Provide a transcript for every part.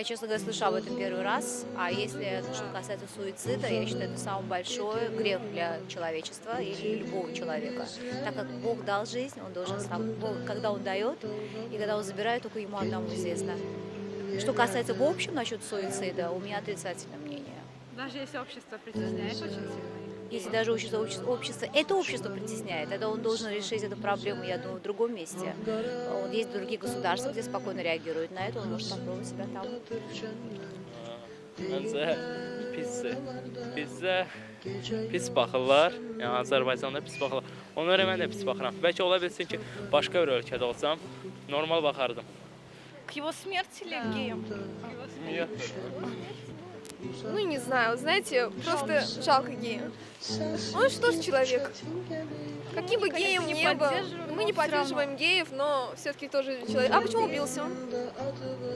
честно говоря, слышу об этом первый раз. А если что касается суицида, я считаю, это самый большой грех для человечества или любого человека. Так как Бог дал жизнь, Он должен сам, когда Он дает и когда Он забирает, только Ему одному известно. Что касается в общем насчет суицида, у меня отрицательное мнение. Даже если общество притесняет очень сильно их. Если даже это общество притесняет, тогда он должен решить эту проблему, я думаю, в другом месте. Есть другие государства, где спокойно реагируют на это, он может попробовать себя там. Məncə pisdir. Bizdə pis baxırlar. Yəni Azərbaycanda pis baxırlar. Ona görə mən də pis baxıram. Bəlkə ola bilsin ki, başqa bir ölkədə olsam, normal baxardım. К его смерти или к геям? Niyə? Ну, не знаю, знаете, просто жалко гея. Он что ж человек? Каким бы геем не ни был, поддерживаем, мы не но всё поддерживаем геев, но все-таки тоже человек. А почему убился он?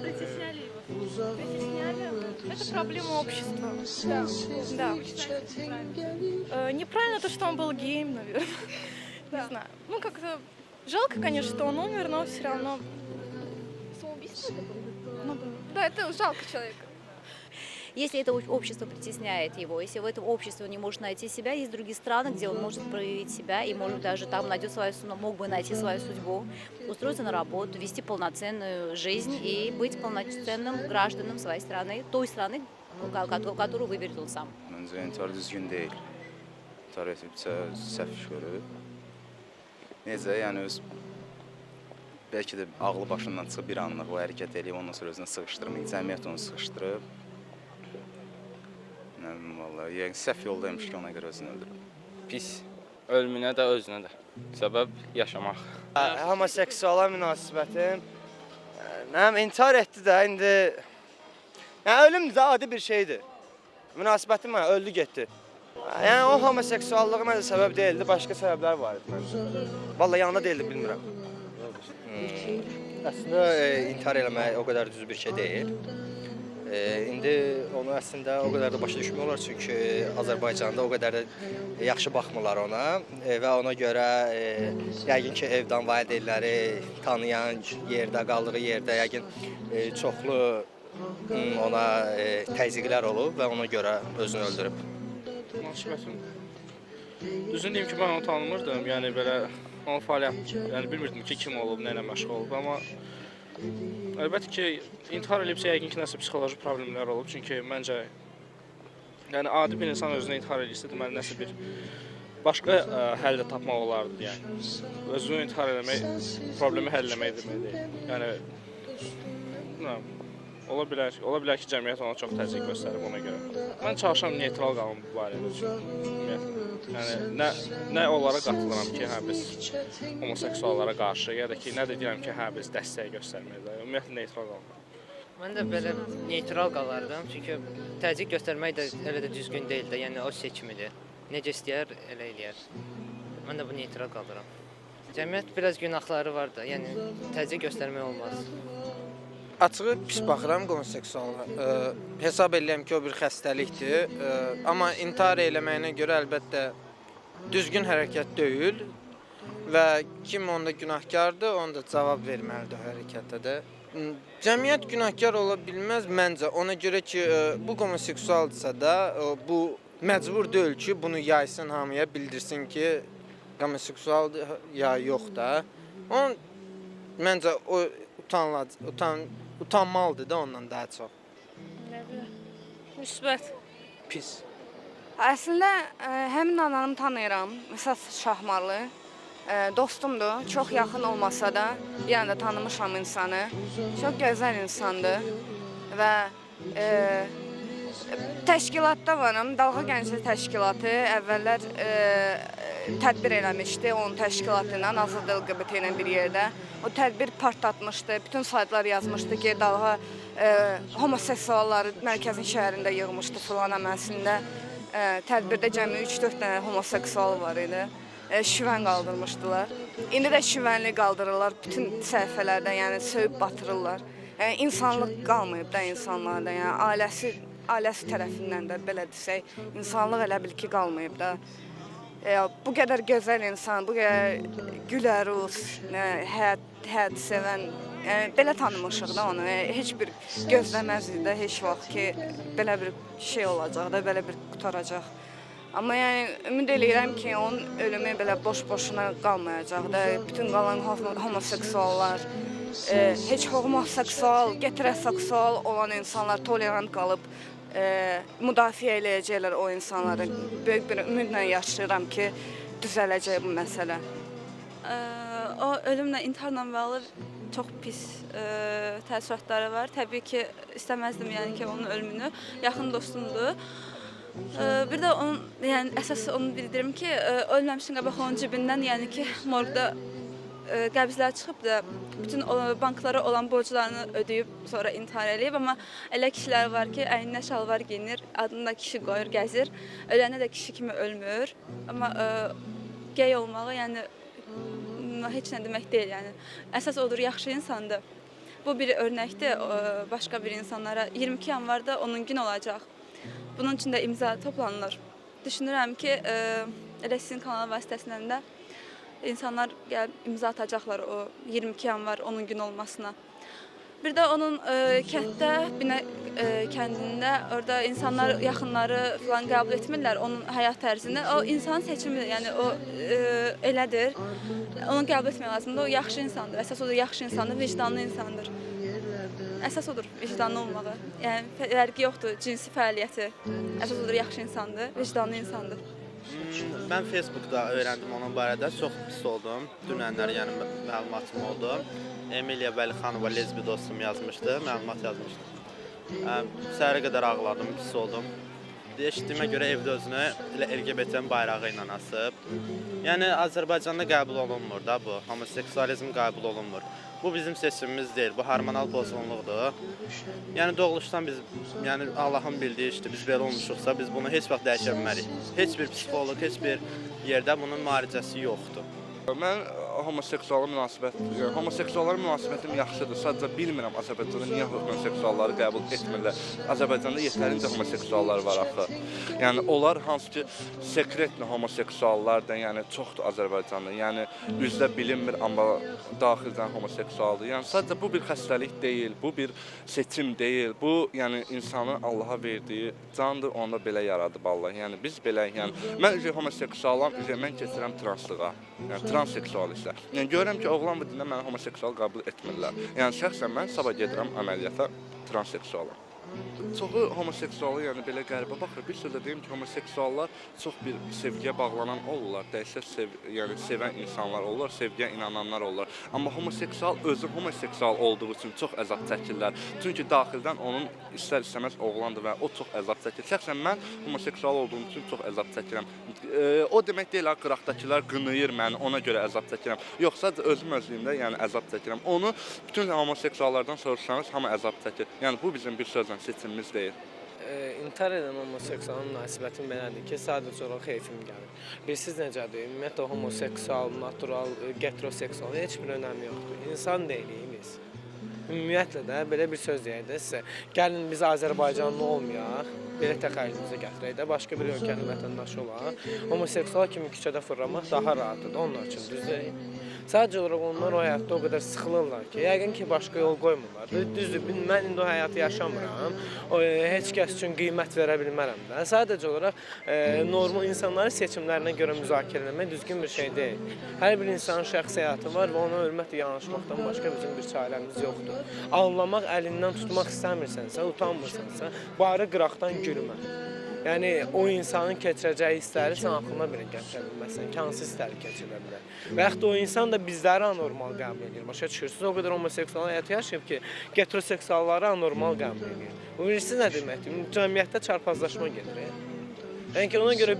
Притесняли его. Притесняли? Это проблема общества. Да. Неправильно то, что он был геем, наверное. Не знаю. Ну, как-то жалко, конечно, что он умер, но все равно. Самоубийство? Ну, да. Да, это жалко человека. Если это общество притесняет его, если в этом обществе он не может найти себя, есть другие страны, где он может проявить себя и, может, даже там мог бы найти свою судьбу, устроиться на работу, вести полноценную жизнь и быть полноценным гражданом своей страны, той страны, которую выберет он sam. Məncə intihar düzgün deyil. İntihar etibsə səhv iş görüb. Necə, yəni öz bəlkə də ağlı başından çıxıb bir anlıq o hərəkət eləyib, ondan sonra özünü sıxışdırmayıb, cəmiyyət onu sıxışdırıb. Nə bilim vallahi, yəni səhv yoldaymış ki, ona görə özünü öldürüb. Pis. Ölümünə də, özünə də. Səbəb yaşamaq. Homoseksuala münasibətim. Nəm intihar etdi də indi. Yəni ölüm də adi bir şeydir. Münasibətim var, öldü getdi. Yəni o homoseksuallığı məncə səbəb deyildi, başqa səbəblər var idi məncə. Vallahi yanında deyildi, bilmirəm. Əslində intihar eləmək o qədər düz bir şey deyil. İndi onu əslində o qədər də başa düşmək olar, çünki Azərbaycanda o qədər də yaxşı baxmırlar ona və ona görə yəqin ki, evdən valideynləri tanıyan yerdə, qaldığı yerdə yəqin çoxlu ona təzyiqlər olub və ona görə özünü öldürüb. Münasibətim. Düzün deyim ki, mən onu tanımırdım. Yəni belə onun fəaliyyət, yəni bilmirdim ki, kim olub, nə ilə məşğul olub, amma əlbəttə ki, intihar edibsə yəqin ki, nəsə psixoloji problemlər olub. Çünki məncə yəni adi bir insan özünə intihar edirsə, deməli nəsə bir başqa həll də tapmaq olardı, yəni. Özünü intihar etmək problemi həll etmək demək deyil. Yəni bilmirəm. Ola bilər ki, cəmiyyət ona çox təzyiq göstərib ona görə. Mən çalışıram neytral qalım bu barədə ümumiyyətlə. Yəni nə onlara qatılıram ki, hə biz homoseksuallara qarşı, ya da ki, nə də deyirəm ki, hə biz dəstək göstərməkdə. Ümumiyyətlə neytral qalım. Mən də belə neytral qalardım, çünki təzyiq göstərmək də elə də düzgün deyil də, yəni o seçimidir. Necə istəyər, elə eləyər. Mən də bu neytral qalıram. Cəmiyyət biraz günahları var da, yəni təzyiq göstərmək olmaz. Açığı pis baxıram homoseksuala. Hesab edirəm ki, o bir xəstəlikdir. Amma intihar eləməyinə görə əlbəttə düzgün hərəkət deyil və kim onda günahkardır, onda cavab verməlidir o hərəkətə də. Cəmiyyət günahkar ola bilməz məncə. Ona görə ki, bu homoseksualdırsa da bu məcbur deyil ki, bunu yaysın hamıya, bildirsin ki, homoseksualdır ya yox da. Onun məncə o utanmalıdır da ondan daha çox. Müsbət. Pis. Əslində həmin ananı tanıyıram. Məsəl Şahmarlı. Dostumdur. Çox yaxın olmasa da bir anda tanımışam insanı. Çox gözəl insandır və təşkilatda varım. Dalğa Gənclik Təşkilatı əvvəllər tədbir eləmişdi onun təşkilatı ilə, Azad LGBT ilə bir yerdə. O tədbir partlatmışdı, bütün saytlar yazmışdı ki, Dalğa homoseksualları mərkəzin şəhərində yığmışdı filan əməsində. Tədbirdə cəmi 3-4 dənə homoseksual var idi. Şüvən qaldırmışdılar. İndi də şüvənli qaldırırlar bütün səhifələrdə, yəni söyüb batırırlar. İnsanlıq qalmayıb da insanlarda, yəni ailəsi tərəfindən də belə desək, insanlıq elə bil ki qalmayıb da. Bu qədər gözəl insan, bu qədər güləruz, həyat sevən, yəni belə tanımışıq da onu. Heç bir gözləməzdik də heç vaxt ki, belə bir şey olacaq da, belə bir qutaracaq. Amma yəni ümid eləyirəm ki, onun ölümü belə boş-boşuna qalmayacaq da. Bütün qalan homoseksuallar, heç homoseksual, heteroseksual olan insanlar tolerant qalıb müdafiə eləyəcəklər o insanları. Böyük bir ümidlə yaşayıram ki, düzələcək bu məsələ. O ölümlə, intiharla bağlı çox pis təəssüratları var. Təbii ki, istəməzdim yəni ki, onun ölümünü. Yaxın dostumdur. Bir də onun, yəni əsas onu bildirim ki, ölməmişdən qabaq onun cibindən, yəni ki, morqda qəbzlər çıxıb da bütün banklara olan borclarını ödəyib sonra intihar eləyib, amma elə kişilər var ki, əyninə şalvar geyinir, adını da kişi qoyur, gəzir, ölənə də kişi kimi ölmür, amma gey olmağı yəni heç nə demək deyil, yəni əsas odur, yaxşı insandır. Bu bir örnəkdir başqa bir insanlara. 22 yanvarda onun gün olacaq. Bunun üçün də imza toplanılır. Düşünürəm ki, elə sizin kanal vasitəsindən də İnsanlar gəlib imza atacaqlar o 22 yanvar onun gün olmasına. Bir də onun kənddə, Binə kəndində orada insanlar yaxınları falan qəbul etmirlər onun həyat tərzini. O insan seçimidir, yəni o elədir. Onu qəbul etmək lazımdır. O yaxşı insandır. Əsas odur yaxşı insandır, vicdanlı insandır. Əsas odur vicdanlı olmağı. Yəni fərqi yoxdur cinsi fəaliyyəti. Əsas odur yaxşı insandır, vicdanlı insandır. Mən Facebookda öyrəndim onun barədə, çox pis oldum. Dünənlər yəni məlumatım oldu. Emiliya Vəlixanova lezbi dostum yazmışdı, məlumat yazmışdı. Səhərə qədər ağladım, pis oldum. Eşitdiyimə görə evdə özünü LGBT bayrağı ilə asıb. Yəni Azərbaycanda qəbul olunmur da bu, homoseksualizm qəbul olunmur. Bu bizim seçimimiz deyil, bu hormonal pozğunluqdur. Yəni doğuluşdan biz, yəni Allahın bildiyi işdir, biz belə olmuşuqsa biz bunu heç vaxt dəyişə bilmərik. Heç bir psixoloq, heç bir yerdə bunun müalicəsi yoxdur. Mən homoseksuallara münasibətim yaxşıdır. Sadəcə bilmirəm Azərbaycanda niyə homoseksualları qəbul etmirlər. Azərbaycanda yetərincə homoseksuallar var axı. Yəni onlar hansı ki sekretli homoseksuallar da, yəni çoxdur Azərbaycanda. Yəni üzdə bilinmir, amma daxildən homoseksualdır. Yəni sadəcə bu bir xəstəlik deyil, bu bir seçim deyil. Bu yəni insanın Allaha verdiyi candır, onda belə yaradıb Allah. Yəni biz belə, yəni mən homoseksualam, mən keçirəm translığa. Yəni transseksualistlər. Yəni görürəm ki, oğlan bu dində məni homoseksual qəbul etmirlər. Yəni şəxsən mən sabah gedirəm əməliyyata transseksualam. Çoxu homoseksualı yəni belə qəribə baxır. Bir sözlə deyim ki, homoseksuallar çox bir sevgiyə bağlanan olurlar, dəhşət yəni sevən insanlar olurlar, sevgiyə inananlar olurlar. Amma homoseksual özü homoseksual olduğu üçün çox əzab çəkirlər. Çünki daxildən onun istər-istəməz oğlandır və o çox əzab çəkir. Şəxsən mən homoseksual olduğum üçün çox əzab çəkirəm. O demək deyil, qıraqdakılar qınayır məni, ona görə əzab çəkirəm. Yoxsa özüm özlüyümdə yəni əzab çəkirəm. Onu bütün homoseksuallardan soruşsanız hamı əzab çəkir. Yəni bu bizim bir sözlə seçimimiz deyil. İntihar edən homoseksualın münasibətim belədir ki, sadəcə olaraq heyfim gəlir. Bilirsiniz necədir? Ümumiyyətlə homoseksual, natural, heteroseksual heç bir önəmi yoxdur. İnsan deyilik biz. Ümumiyyətlə də belə bir söz deyək də sizə. Gəlin biz Azərbaycanlı olmayaq, belə təxəyyülümüzə gətirək də, başqa bir ölkənin vətəndaşı olaq. Homoseksual kimi küçədə fırlamaq daha rahatdır onlar üçün, düzdür? Sadəcə olaraq onlar o həyatda o qədər sıxılırlar ki, yəqin ki, başqa yol qoymurlar. Düzdür, mən indi o həyatı yaşamıram, heç kəs üçün qiymət verə bilmərəm də. Sadəcə olaraq normal insanların seçimlərinə görə müzakirə etmək düzgün bir şey deyil. Hər bir insanın şəxsi həyatı var və ona hörmətlə yanaşmaqdan başqa bizim bir çarəmiz yoxdur. Ağlamaq, əlindən tutmaq istəmirsənsə, utanmırsansa, barı qıraqdan gülmə. Yəni, o insanın keçirəcəyi hissləri sən axılına belə gətirə bilməzsən ki, hansı hissləri keçirə bilər. Və yaxud da o insan da bizləri anormal qəbul edir. Başa düşürsünüz, o qədər homoseksual həyatı yaşayıb ki, heteroseksualları anormal qəbul edir. Bu bilirsiniz nə deməkdir? Cəmiyyətdə çarpazlaşma gedir. Yəni ki, ona görə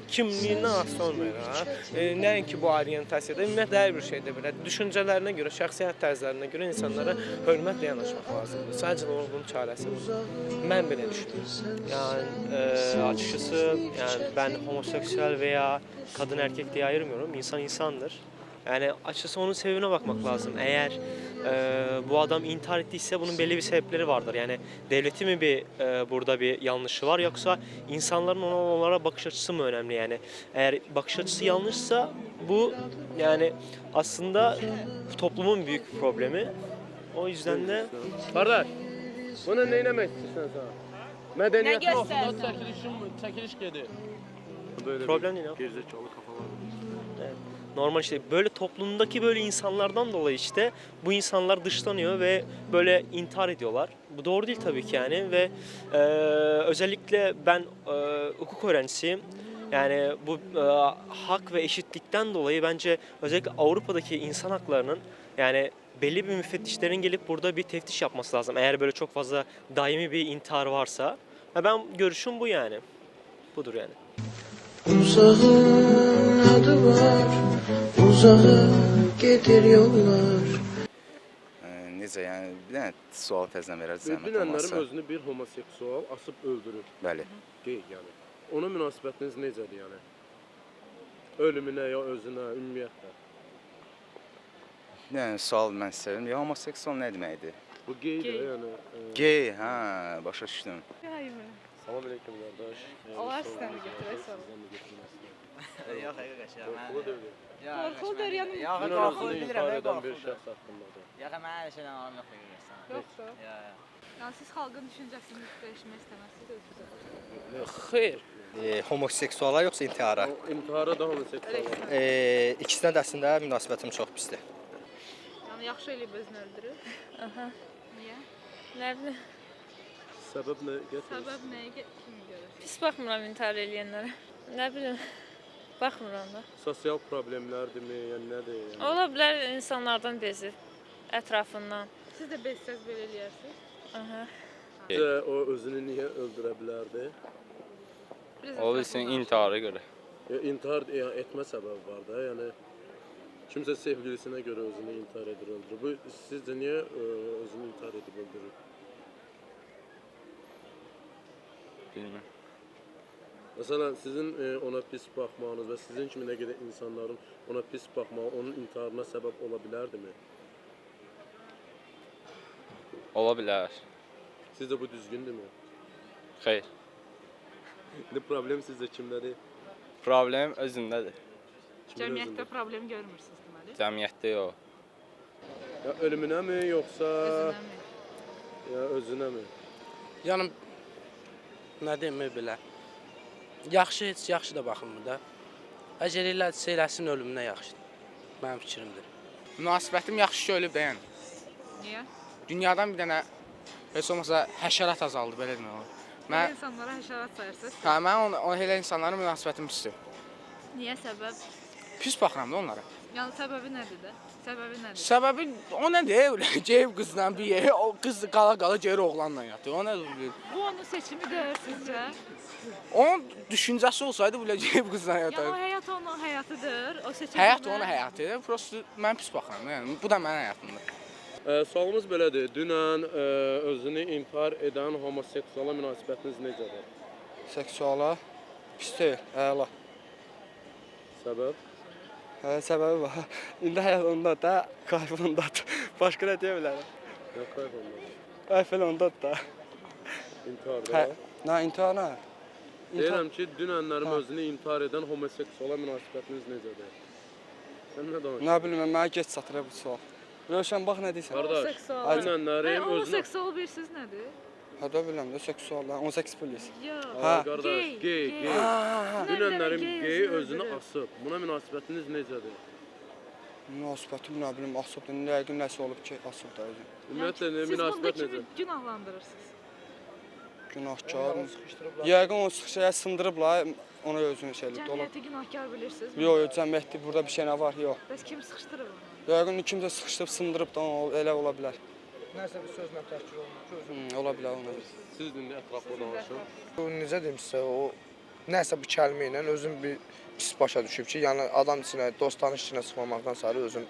kimliyindən asılı olmayaraq, nəinki bu orientasiyada, ümumiyyətlə hər bir şeydə belə, düşüncələrinə görə, şəxsiyyət tərzlərinə görə insanlara hörmətlə yanaşmaq lazımdır. Sadəcə olaraq bunun çarəsi budur. Mən belə düşünürüm. Yani açıkçası yani ben homoseksüel veya kadın erkek diye ayırmıyorum. İnsan insandır. Yani açıkçası onun sebebine bakmak lazım. Eğer bu adam intihar ettiyse bunun belli bir sebepleri vardır. Yani devletin mi burada bir yanlışı var yoksa insanların onlara bakış açısı mı önemli yani? Eğer bakış açısı yanlışsa bu yani aslında toplumun büyük bir problemi. O yüzden de Kardeş, bunu neylemek istiyorsun sen? Medeniyet olsun, çekiliş gedir. Böyle problem değil. gerizekalı kafalar. Normal işte böyle toplumdaki böyle insanlardan dolayı işte bu insanlar dışlanıyor ve böyle intihar ediyorlar. Bu doğru değil tabii ki yani ve özellikle ben hukuk öğrencisiyim. Yani bu hak ve eşitlikten dolayı bence özellikle Avrupa'daki insan haklarının yani belli bir müfettişlerin gelip burada bir teftiş yapması lazım. Eğer böyle çok fazla daimi bir intihar varsa. Ben görüşüm bu yani. Budur yani. Uzağın adı var, uzağa gedir yollar. Necə, yəni bir dənə sual təzədən verərsən zəhmət Dünənlərin olmasa. özünü bir homoseksual asıb öldürüb. Bəli. Gey yəni. Ona münasibətiniz necədir yəni? Ölümünə ya özünə, ümumiyyətlə. Yəni sual mən istəyirəm. Ya homoseksual nə deməkdir? Bu geydir yəni. Gey, hə, başa düşdüm. Salam aleyküm qardaş. Olar sizdən də götürək Yox, həqiqət ya. Qorxulu deyil. Qorxuludur, yəni. Qorxulu bilirəm, qorxulu. Bir şəxs haqqındadır. Yox, mən elə şeydən anlam yox bilirsən. Yoxdur. Yəni siz xalqın düşüncəsini dəyişmək istəməzsiniz özünüzə. Xeyr. Homoseksuala yoxsa intihara? İntihara da homoseksual. İkisinə də əslində münasibətim çox pisdir. Yəni yaxşı eləyib özünü öldürür. Aha. Niyə? Nə bilim, Səbəb nə gətirir? səbəb nəyə kimi görür? Pis baxmıram intihar eləyənlərə. Nə bilim, baxmıram da. Sosial problemlərdirmi, yəni nədir? Yəni? Ola bilər insanlardan bezir, ətrafından. Siz də bezsəz belə eləyərsiniz? Aha. O özünü niyə öldürə bilərdi? O bilsin intihara görə. İntihar etmə səbəbi var da, yəni kimsə sevgilisinə görə özünü intihar edir, öldürür. Bu sizcə niyə özünü intihar edib öldürür? Bilmirəm. Məsələn, sizin ona pis baxmağınız və sizin kimi nə qədər insanların ona pis baxmağı onun intiharına səbəb ola bilərdimi? Ola bilər. Sizcə bu düzgündürmü? Xeyr. İndi problem sizcə kimdədir? Problem özündədir. Cəmiyyətdə problem görmürsünüz deməli. Cəmiyyətdə yox. Ya ölümünəmi, yoxsa Özünəmi? ya özünəmi? Yəni nə demək belə? Yaxşı heç yaxşı da baxmır da. Əgər elədirsə eləsin ölümünə yaxşıdır. Mənim fikrimdir. Münasibətim yaxşı ki ölüb də yəni. Niyə? Dünyadan bir dənə heç olmasa həşərat azaldı belə demək olar. Mən insanlara həşərat sayırsınız. Hə, mən elə insanlara münasibətim pisdir. Niyə səbəb? Pis baxıram da onlara. Yəni səbəbi nədir də? Səbəbi nədir? Səbəbi o nədir? Geyib qızla bir yeri, o qız qala geyir oğlanla yatır. O nədir? Bu onun seçimi deyil sizcə? Onun düşüncəsi olsaydı belə geyib qızla Yəni yatar. o həyat onun həyatıdır. O seçimi. Həyat onun həyatıdır. Prosta mən pis baxıram. Yəni bu da mənim həyatımdır. Sualımız belədir. Dünən özünü intihar edən homoseksuala münasibətiniz necədir? Seksuala pisdir, əla. Səbəb? Səbəbi var. İndi həyat ondadır da, kayf ondadır. Başqa nə deyə bilərəm? Nə kayf ondadır? Kayf elə ondadır da. İntiharda? Nə intihar nə? Deyirəm ki, dünənlərim özünü intihar edən homoseksuala münasibətiniz necədir? Sən nə danışırsan? Nə bilim, mənə geç çatır bu sual. Rövşən, bax nə deyirsən? Qardaş, dünənlərim özünü... Homoseksual bilirsiniz nədir? Hə, da biləm də, seksual, 18 polis. Yox. Qardaş, gey. Dünənlərim gey özünü asıb. Buna münasibətiniz necədir? Münasibətim nə bilim, asıb da, yəqin nəsə olub ki, asıb da özü. Ümumiyyətlə, münasibət Siz necə? bunu kimi günahlandırırsınız? Günahkar. Yəqin o sıxışaya sındırıblar, ona özünü şey eləyib. Cəmiyyəti günahkar bilirsiniz? Yox, cəmiyyətdə burada bir şey nə var, yox. Bəs kim sıxışdırıb onu? Yəqin kimsə sıxışdırıb, sındırıb da, elə ola bilər. Nəsə bir sözlə təşkil olunur. Ola bilər ona. Siz indi ətraflı danışın. Bu necə deyim sizə, o nəsə bir kəlmə ilə özün bir pis başa düşüb ki, yəni adam içinə, dost tanış içinə sıxmamaqdan sonra özün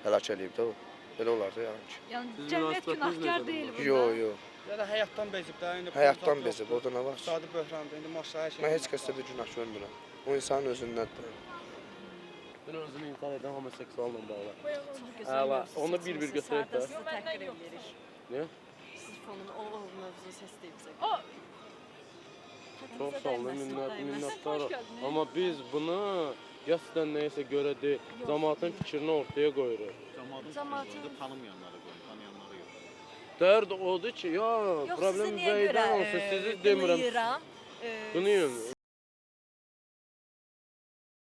həlak eləyib də o. Belə olar da yəni ki. Yəni cəmiyyət günahkar deyil burada. Yox. Ya da həyatdan bezib də, indi Həyatdan bezib, orada nə var? iqtisadi böhrandır, indi maşaya şey. Mən heç kəsdə bir günah görmürəm. O insanın özündəndir. Dünən özünü intihar edən homoseksualla bağlı. Çox gözəl Əla, mövzu onu bir-bir götürək də. Sizi təhqir edirik. Niyə? Siz fonun o mövzu səsləyib bizə. Çox sağ olun, minnətdarım. Amma biz bunu qəsdən nəyəsə görə deyil, cəmaatın fikrini ortaya qoyuruq. Cəmaatın tanımayanları qoyun, tanıyanları yox. Dərd odur ki, ya, Yox, problem sizi niyə bəydən görə olsun, sizi demirəm. qınayıram? Qınayın.